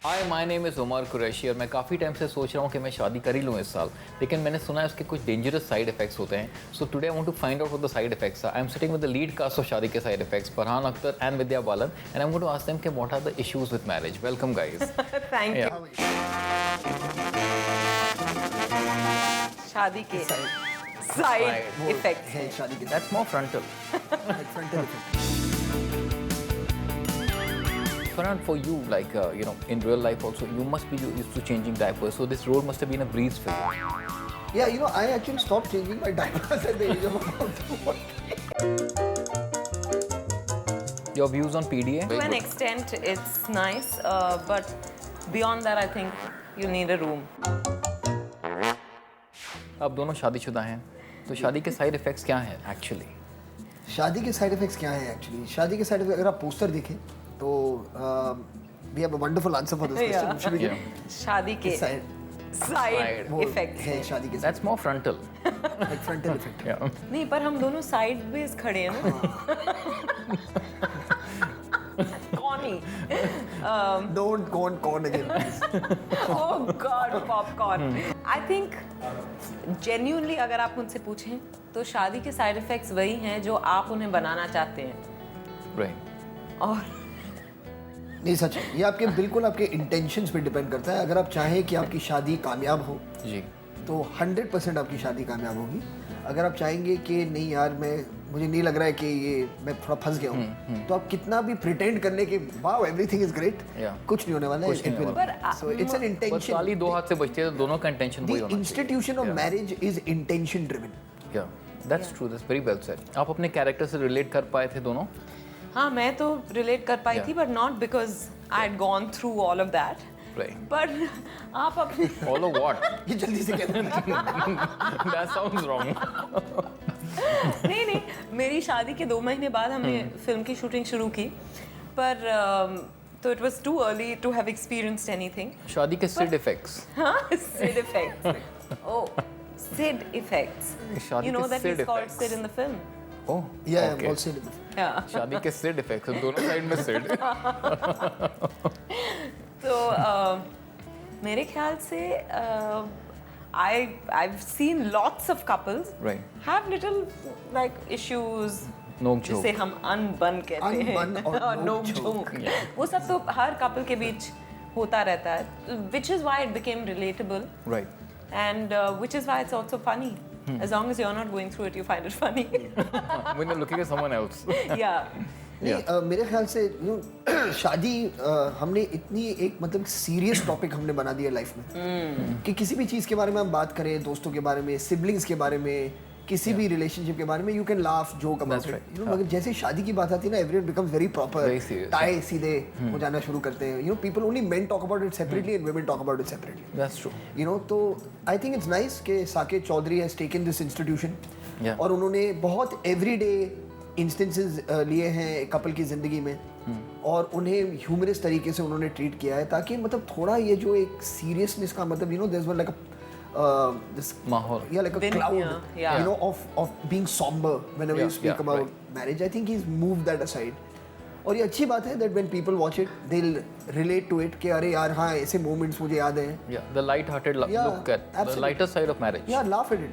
Hi my name is Umar Qureshi और मैं काफ़ी टाइम से सोच रहा हूँ कि मैं शादी कर ही लूँ इस साल, लेकिन मैंने सुना है उसके कुछ डेंजरस साइड इफेक्ट्स होते हैं. So today I want to find out what the side effects are. I am sitting with the lead cast of Shaadi Ke side effects, Farhan Akhtar and Vidya Balan, and I am going to ask them कि what are the issues with marriage. Welcome guys. Thank you. Shaadi Ke side effects है Shaadi Ke that's more frontal. Frontal effect. Farhan, for you, like, in real life also, you must be used to changing diapers. So this road must have been a breeze for you. Yeah, I actually stopped changing my diapers at the age of about 2. Your views on PDA? To an extent, it's nice, but beyond that, I think you need a room. अब दोनों शादीशुदा हैं, तो शादी Ke side effects क्या हैं actually? शादी Ke side effects क्या हैं एक्चुअली? शादी के साइड इफेक्ट अगर आप पोस्टर देखें तो we have a wonderful answer for this question. Should we get शादी के साइड इफेक्ट्स है शादी के That's more frontal. like frontal effect. Yeah. नहीं, पर हम दोनों साइड बेस खड़े हैं ना. कौन ही? Don't go on corn again, please. Oh God, popcorn. I think genuinely अगर आप मुझसे पूछें तो शादी के साइड इफेक्ट्स वही हैं जो आप उन्हें बनाना चाहते हैं. Right. और नहीं, सच है. ये आपके बिल्कुल आपके इंटेंशंस पे डिपेंड करता है. अगर आप चाहें कि आपकी शादी कामयाब हो जी. तो 100% आपकी शादी कामयाब होगी. अगर आप चाहेंगे कि नहीं यार मुझे नहीं लग रहा है कि ये मैं थोड़ा फंस गया हूँ, तो आप कितना भी प्रिटेंड करने के वाओ एवरीथिंग इज ग्रेट, कुछ नहीं होने वाला है. So it's an intention. ताली दो हाथ से बजती है तो दोनों का इंटेंशन वही होना चाहिए. Institution of marriage is intention driven. Yeah that's true. That's very well said. आप अपने कैरेक्टर से रिलेट कर पाए थे दोनों? हाँ, मैं तो रिलेट कर पाई थी, but not because I had gone through all of that. But आप अपने ऑल ऑफ व्हाट? ये जल्दी से कह दो. That sounds wrong. नहीं, मेरी शादी के 2 महीने बाद हमने फिल्म की शूटिंग शुरू की, पर तो it was too early to have experienced anything. शादी के सिड इफेक्ट्स. हाँ, side effects. Oh, side effects. शादी You know के that Sid he's called effects. Sid in the film. ओह या okay. Also Yeah. शादी के सिड इफेक्ट्स दोनों side में सिड. तो मेरे ख्याल से I've seen lots of couples have little like issues नोक झोंक. जिसे हम अनबन कहते हैं. अनबन और नोक झोंक. वो सब तो हर कपल के बीच होता रहता है, which is why it became relatable. Right. And which is why it's also funny. As long as you're not going through it, you find it funny. When you're looking at someone else. Yeah. नहीं, मेरे ख्याल से शादी हमने इतनी एक मतलब serious topic हमने बना दिया लाइफ में कि किसी भी चीज़ के बारे में हम बात करें, दोस्तों के बारे में, सिबलिंग्स के बारे में, किसी भी रिलेशनशिप के बारे में, you can laugh joke about it. मगर जैसे शादी की बात आती है ना, everyone becomes very proper, tie सीधे हो जाना शुरू करते हैं. People only men talk about it separately and women talk about it separately. That's true. तो आई थिंक इट्स नाइस कि Saket Chaudhary has taken this institution और उन्होंने बहुत एवरीडे इंस्टेंसेस लिए हैं कपल की ज़िंदगी में और उन्हें ह्यूमरस तरीके से उन्होंने ट्रीट किया है, ताकि मतलब थोड़ा ये जो एक सीरियसनेस का मतलब there was like this mahol, like a cloud of being somber whenever you speak about marriage. I think he's moved that aside. और ये अच्छी बात है that when people watch it they'll relate to it कि अरे यार हाँ ऐसे moments मुझे याद हैं. The light-hearted look at the lighter side of marriage. Laugh at it.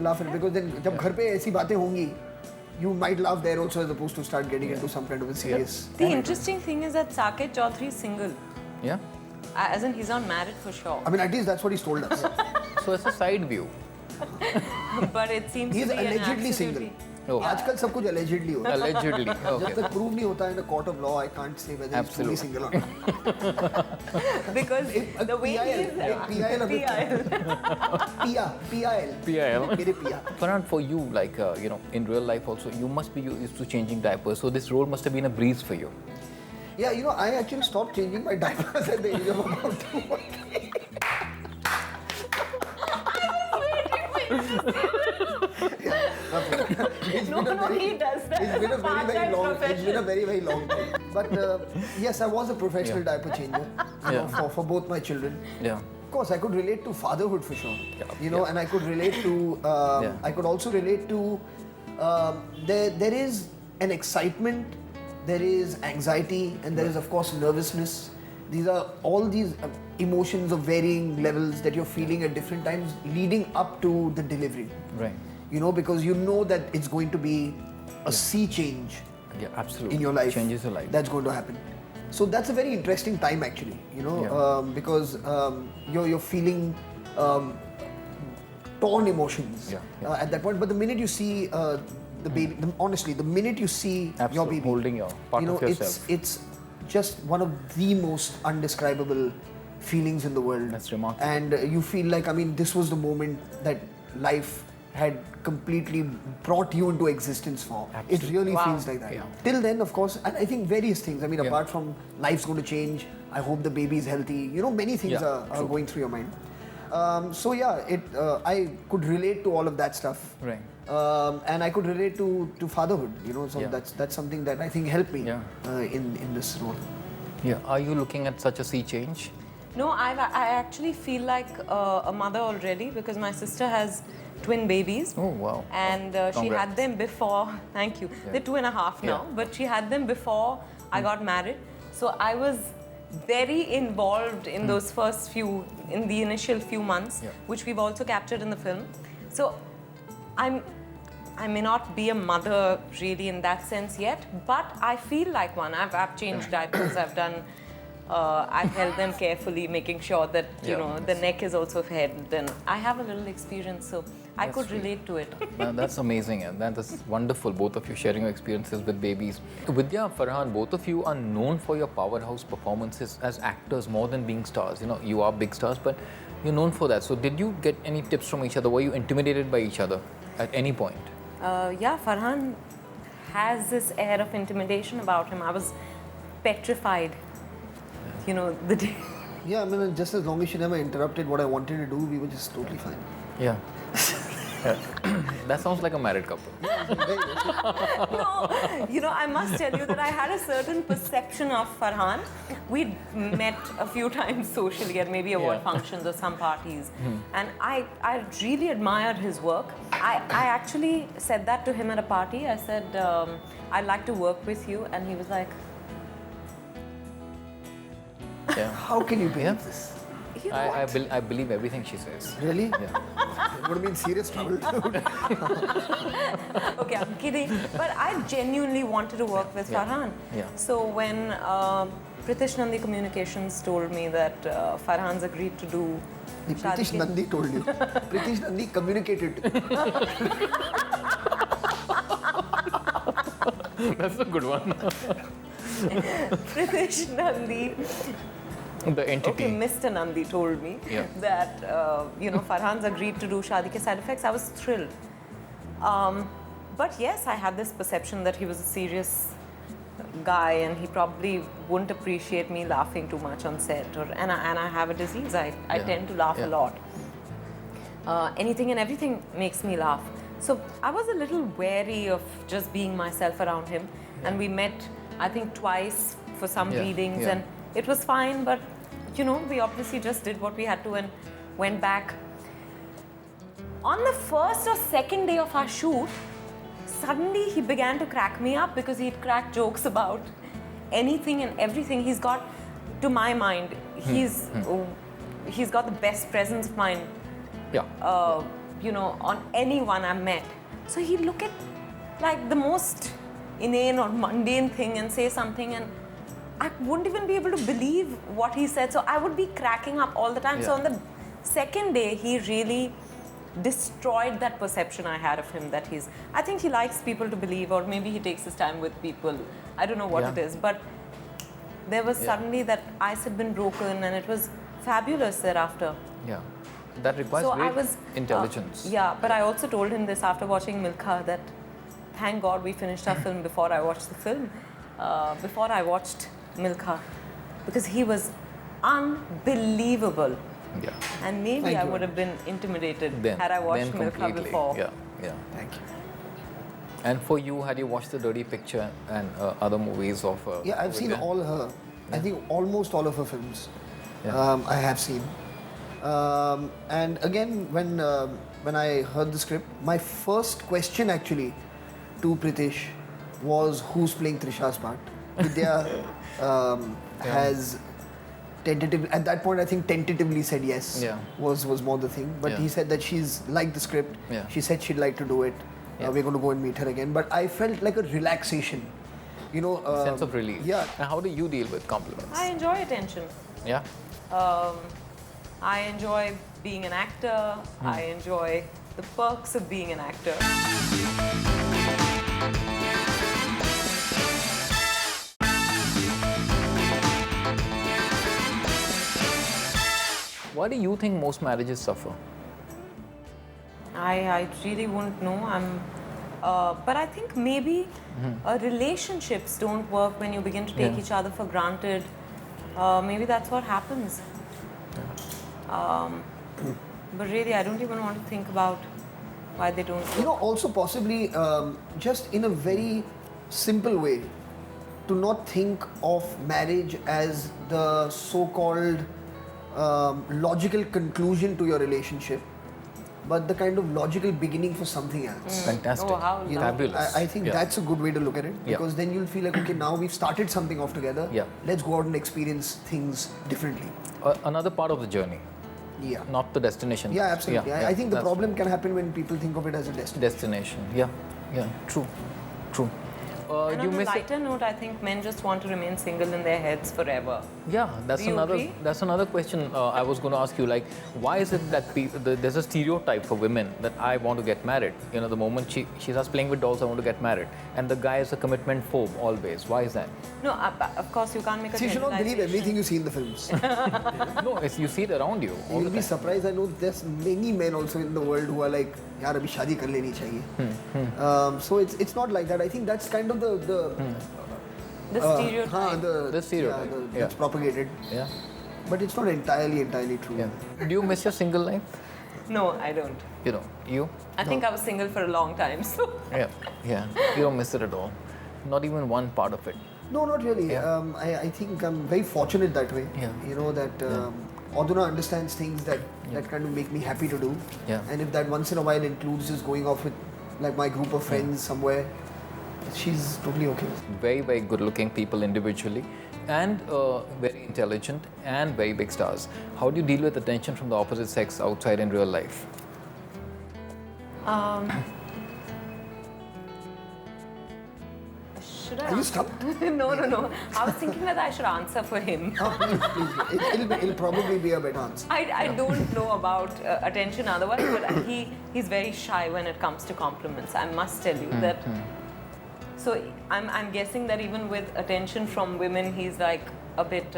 Laugh at it because then जब घर पे ऐसी बातें होंगी you might laugh there also as opposed to start getting into some kind of a serious. The interesting thing is that Saket Chaudhary is single. Yeah. As in he's not married for sure. I mean at least that's what he's told us. So it's a side view. But it seems he's to be allegedly single. आजकल सब कुछ allegedly होता है. Allegedly. जब तक prove नहीं होता है in a court of law, I can't say whether he's truly single or not. Because the way PIL. मेरे पिया. Farhan, for you, like in real life also, you must be used to changing diapers. So this role must have been a breeze for you. Yeah, I actually stopped changing my diapers at the age of about 2. he does that. It's been a very long time. But yes, I was a professional diaper changer for both my children. Yeah. Of course, I could relate to fatherhood for sure. And I could relate to. I could also relate to. There is an excitement, there is anxiety, and there is of course nervousness these are all these emotions of varying levels that you're feeling at different times leading up to the delivery. Right. You know, because you know that it's going to be a sea change Yeah, absolutely. in your life. Changes your life. That's going to happen. So that's a very interesting time actually, you know, because you're feeling torn emotions at that point. But the minute you see the baby, honestly, the minute you see your baby holding your part you know, of yourself, it's just one of the most undescribable feelings in the world. That's remarkable. And you feel like, I mean, this was the moment that life had completely brought you into existence for. It really feels like that. Till then, of course, and I think various things. I mean, apart from life's going to change, I hope the baby is healthy. You know, many things are going through your mind. So yeah, I could relate to all of that stuff. Right. And I could relate to fatherhood. You know, so that's something that I think helped me in this role. Yeah. Are you looking at such a sea change? No, I actually feel like a mother already because my sister has twin babies. Oh, wow. And she had them before, thank you. They're 2.5 now, but she had them before I got married. So I was very involved in those first few, in the initial few months, which we've also captured in the film. So I may not be a mother really in that sense yet, but I feel like one. I've changed diapers, I've held them carefully, making sure that you know the neck is also fed. And I have a little experience, so I could relate to it. That's amazing, and that is wonderful. Both of you sharing your experiences with babies. Vidya, Farhan, both of you are known for your powerhouse performances as actors more than being stars. You know, you are big stars, but you're known for that. So, did you get any tips from each other? Were you intimidated by each other at any point? Yeah, Farhan has this air of intimidation about him. I was petrified. You know, the day. Yeah, I mean, just as long as she never interrupted what I wanted to do, we were just totally fine. Yeah. That sounds like a married couple. No, you know, I must tell you that I had a certain perception of Farhan. We'd met a few times socially at maybe award functions or some parties. And I really admired his work. I actually said that to him at a party. I said, I'd like to work with you. And he was like, how can you believe this? You know I believe everything she says. Really? Yeah. It would have been serious trouble. Okay, I'm kidding. But I genuinely wanted to work with Farhan. Yeah. So when Pritish Nandi Communications told me that Farhan's agreed to do Pritish Nandi told you. Pritish Nandi communicated. That's a good one. Pritish Nandi, The entity. okay, Mr. Nandi told me that you know Farhan's agreed to do Shaadi Ke Side Effects. I was thrilled. But yes, I had this perception that he was a serious guy and he probably wouldn't appreciate me laughing too much on set. And I have a disease. I tend to laugh a lot. Anything and everything makes me laugh. So I was a little wary of just being myself around him. And we met, I think, twice for some readings. And it was fine, but you know, we obviously just did what we had to and went back. On the first or second day of our shoot, suddenly he began to crack me up because he'd crack jokes about anything and everything. He's got, to my mind, he's got the best presence of mind, you know, on anyone I've met. So he'd look at like the most inane or mundane thing and say something and I wouldn't even be able to believe what he said. So I would be cracking up all the time. So on the second day, he really destroyed that perception I had of him that I think he likes people to believe, or maybe he takes his time with people. I don't know what it is, but there was suddenly that ice had been broken and it was fabulous thereafter. Yeah, that requires great intelligence. Yeah, but I also told him this after watching Milkha that thank God we finished our film before I watched the film, before I watched Milkha, because he was unbelievable. Yeah. And maybe I would have been intimidated had I watched Milkha before. Yeah, yeah. Thank you. And for you, had you watched The Dirty Picture and other movies of Yeah, I've seen all her. I think almost all of her films. I have seen. And again, when I heard the script, my first question actually to Pritish was who's playing Trisha's part. Vidya has tentatively, at that point I think tentatively said yes. Yeah. Was more the thing. But Yeah. he said that she's liked the script. Yeah. She said she'd like to do it. Yeah. We're going to go and meet her again. But I felt like a relaxation. You know. Sense of relief. Yeah. And how do you deal with compliments? I enjoy attention. Yeah. I enjoy being an actor. I enjoy the perks of being an actor. Why do you think most marriages suffer? I really wouldn't know. But I think maybe relationships don't work when you begin to take Yeah. each other for granted. Maybe that's what happens. But really, I don't even want to think about why they don't. You know, also possibly just in a very simple way, to not think of marriage as the so-called logical conclusion to your relationship, but the kind of logical beginning for something else. Fantastic. Oh, how You know, Fabulous. I think Yeah. that's a good way to look at it, Yeah. because then you'll feel like, okay, now we've started something off together. Yeah. Let's go out and experience things differently. Another part of the journey, Yeah. not the destination. Yeah, absolutely. I think the that's problem can happen when people think of it as a destiny. destination. Yeah, true. And You on a miss it. lighter note, I think men just want to remain single in their heads forever. Yeah, that's Do you another. agree? That's another question I was going to ask you. Like, why is it that there's a stereotype for women that I want to get married? You know, the moment she starts playing with dolls, I want to get married, and the guy is a commitment phobe always. Why is that? No, of course you can't make a So you should not believe generalization. everything you see in the films. No, you see it around you all You'll the be time. surprised. I know there's many men also in the world who are like, yaar abhi shaadi kar leni chahiye. So it's not like that. I think that's kind of The stereotype. The stereotype, yeah. That's propagated. Yeah, But it's not entirely true. yeah. Do you miss your single life? No, I don't. You know, you? I think I was single for a long time, so. Yeah. You don't miss it at all. Not even one part of it. No, not really. Yeah. I think I'm very fortunate that way. Yeah. You know, that Aduna understands things that kind of make me happy to do. Yeah. And if that once in a while includes just going off with like my group of friends somewhere, she's totally okay. Very, very good-looking people individually, and very intelligent and very big stars. How do you deal with attention from the opposite sex outside in real life? Should I Are you answer? stumped? No. I was thinking that I should answer for him. Oh, please. It'll probably be a better answer. I don't know about attention otherwise, but he's very shy when it comes to compliments. I must tell you that. So I'm guessing that even with attention from women, he's like a bit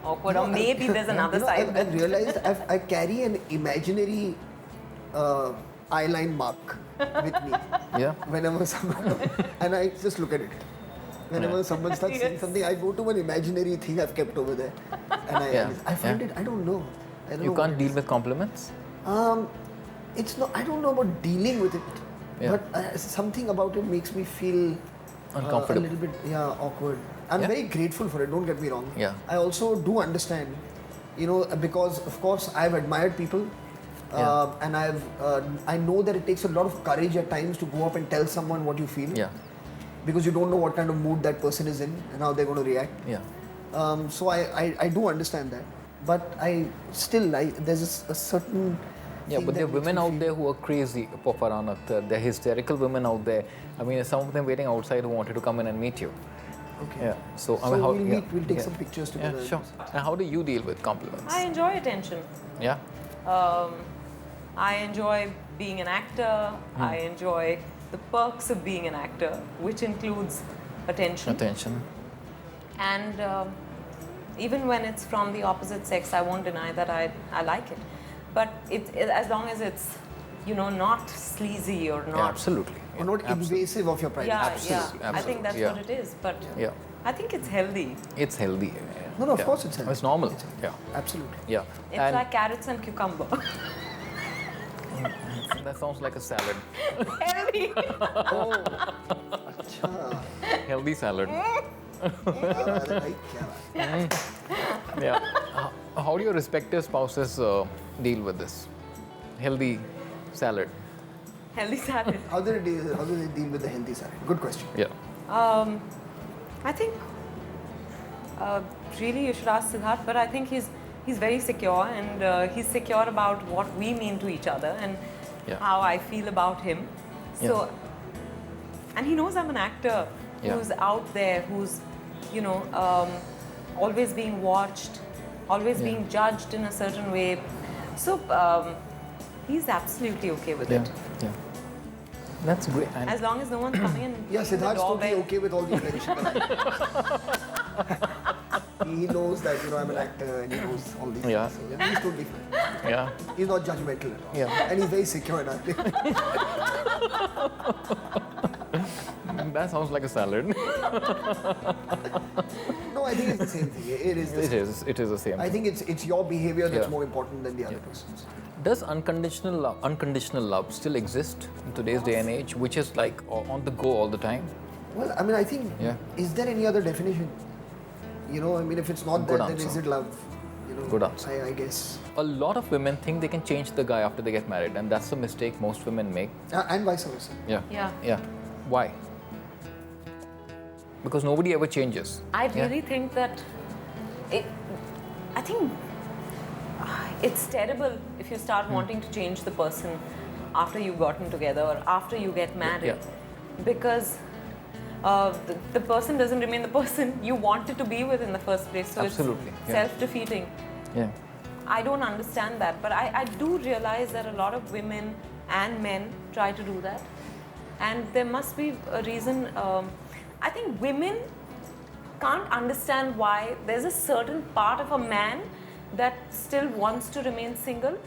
awkward, or maybe there's another side. I've realized I carry an imaginary eyeline mark with me Yeah. whenever someone, and I just look at it. Whenever someone starts saying Yes. something, I go to an imaginary thing I've kept over there, and I find it. I don't know. I don't You know can't what deal it with compliments? is. It's not. I don't know about dealing with it, Yeah. but something about it makes me feel Uncomfortable. a little bit, awkward. I'm Yeah. very grateful for it. Don't get me wrong. Yeah. I also do understand, because of course I've admired people, and I know that it takes a lot of courage at times to go up and tell someone what you feel. Yeah. Because you don't know what kind of mood that person is in and how they're going to react. Yeah. So I do understand that, but I still there's a certain. Yeah, thing but there are that makes women me out feel- there who are crazy for Farhan Akhtar. There are hysterical women out there. I mean, some of them waiting outside who wanted to come in and meet you. Okay. Yeah. So, I So mean, how, we'll yeah, meet. We'll take yeah. some pictures together. Yeah, sure. And how do you deal with compliments? I enjoy attention. Yeah. I enjoy being an actor. I enjoy the perks of being an actor, which includes attention. Attention. And even when it's from the opposite sex, I won't deny that I like it. But as long as it's, not sleazy or not. Yeah, absolutely. Or not invasive of your privacy. Absolutely, I think that's yeah. what it is. But Yeah. I think it's healthy. It's healthy. No, of Yeah. course it's healthy. It's normal. Yeah. Absolutely. Yeah. It's And like carrots and cucumber. that sounds like a salad. Healthy. Healthy salad. Yeah. Yeah. How do your respective spouses deal with this? Healthy salad. Healthy salad. How do they deal with the healthy side? Good question. Yeah. I think Really, you should ask Siddharth, but I think he's very secure, and he's secure about what we mean to each other and how I feel about him. So, and he knows I'm an actor who's out there, who's, you know, always being watched, always being judged in a certain way. So he's absolutely okay with it. Yeah. That's great. And As long as no one's coming in. Yeah, ringing the Siddharth's totally doorbell. okay with all the attention. He knows that, you know, I'm an actor and he knows all these Yeah. things. So, yeah, he's totally fine. yeah. He's not judgmental at all. Yeah. And he's very secure in acting. That sounds like a salad. No, I think it's the same thing. It is the same. It is the same. I think it's your behavior that's Yeah. more important than the other person's. Does unconditional love still exist in today's day and age, which is like on the go all the time? Well, I mean, I think, is there any other definition? You know, I mean, if it's not Good that, then answer. is it love? You know, Good answer. I guess. A lot of women think they can change the guy after they get married, and that's the mistake most women make. And vice versa. Yeah. Why? Because nobody ever changes. I really think that I think it's terrible if you start wanting to change the person after you've gotten together or after you get married, because the person doesn't remain the person you wanted to be with in the first place. So Absolutely, it's self-defeating. Yeah. I don't understand that, but I do realize that a lot of women and men try to do that, and there must be a reason. I think women can't understand why there's a certain part of a man that still wants to remain single,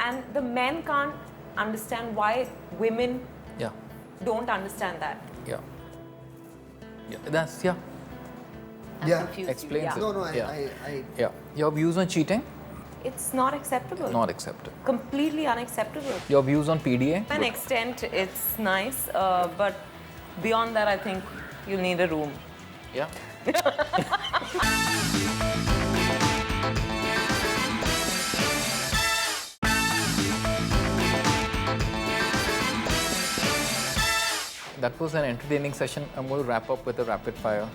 and the men can't understand why women don't understand that. Yeah. That's I'm Yeah. confused. Explains it. No, Yeah. Your views on cheating? It's not acceptable. Not accepted. Completely unacceptable. Your views on PDA? To an extent, it's nice, but beyond that, I think you'll need a room. Yeah. That was an entertaining session. I'm going to wrap up with a rapid fire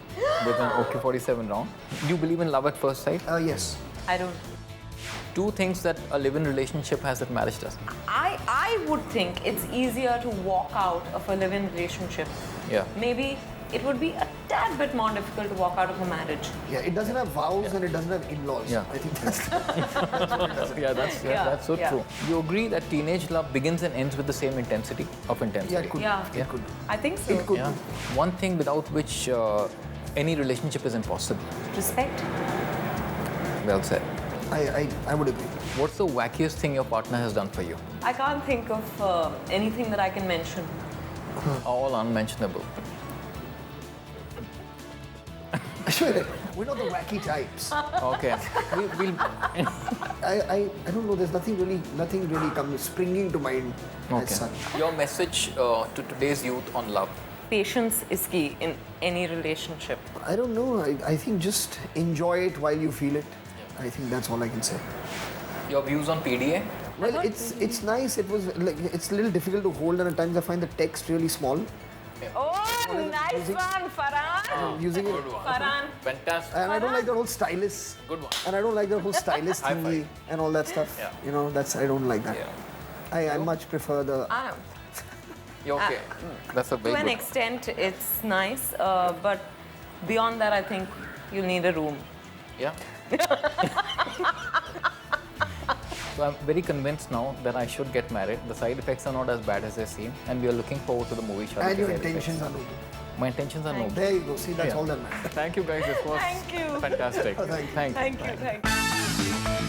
with an OK47 round. Do you believe in love at first sight? Yes. I don't. 2 things that a live-in relationship has that marriage doesn't. I would think it's easier to walk out of a live-in relationship. Yeah. Maybe it would be a tad bit more difficult to walk out of a marriage. Yeah, it doesn't have vows and it doesn't have in-laws. Yeah. I think that's what it does. That's so Yeah. true. You agree that teenage love begins and ends with the same intensity of intensity? Yeah, it could. Yeah. It could. I think so. It could. Yeah. One thing without which any relationship is impossible. Respect. Well said. I would agree. What's the wackiest thing your partner has done for you? I can't think of anything that I can mention. All unmentionable. Sure, we're not the wacky types. Okay. We'll I don't know. There's nothing really comes springing to mind as such. Your message to today's youth on love. Patience is key in any relationship. I don't know. I think just enjoy it while you feel it. I think that's all I can say. Your views on PDA? Well, it's nice. It was like it's a little difficult to hold, and at times I find the text really small. Oh, nice one, Farhan. Using it, Farhan. Fantastic. and I don't like the whole stylus. Good one. And I don't like the whole stylus High thingy five. and all that stuff. Yeah. You know, I don't like that. Yeah. I much prefer the. You're okay. That's a very To an good. extent, it's nice, but beyond that, I think you'll need a room. Yeah. So I'm very convinced now that I should get married. The side effects are not as bad as they seem, and we are looking forward to the movie. Shaadi And Ke your Side intentions Effects. are noble. My intentions are noble. There you go. See, that's Yeah. all that matters. Thank you guys. This was Thank you. fantastic. Thank you. Thank you. Thank you.